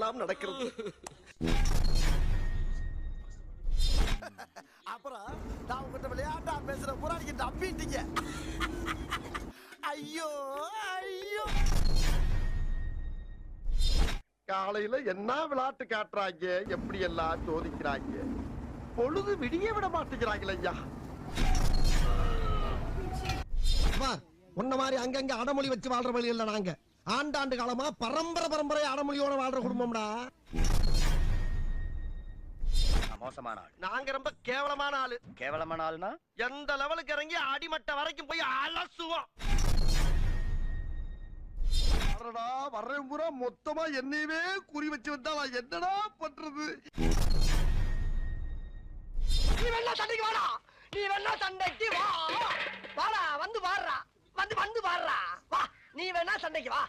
எல்லாம் நடக்கிறது. அப்புறம் நான் உங்ககிட்ட விளையாட்டா பேசுற புறாடிக்கு நம்பிட்டீங்க. ஐயோ ஐயோ, காலையில என்ன விளையாட்டு காட்டுறாங்க, எப்படி எல்லாம் சோதிக்கிறாங்க. பொழுது விடிய விட மாட்டேங்கிறாங்களே ஐயா. உன்ன மாதிரி அங்கங்க அடமொழி வச்சு வாழ்ற வழி இல்ல. நாங்க ஆண்டாண்டு காலமா பரம்பரை அடமொழியோட வாழ்ற குடும்பம்டா. மோசமான ஆள். நாங்க ரொம்ப கேவலமான ஆளு. கேவலமான ஆளுனா எந்த லெவலுக்கு இறங்கி அடிமட்ட வரைக்கும் போய் அலசுவோம். வர்றேன் பூரா மொத்தமா என்னையவே குறி வச்சு வந்தா நான் என்னடா பண்றது? நீ வேணா சண்டைக்கு வாடா, நீ வேணா சண்டைக்கு வா. வாடா, வந்து பாடுறா, வந்து பாடுறா. வா, நீ வேணா சண்டைக்கு வா.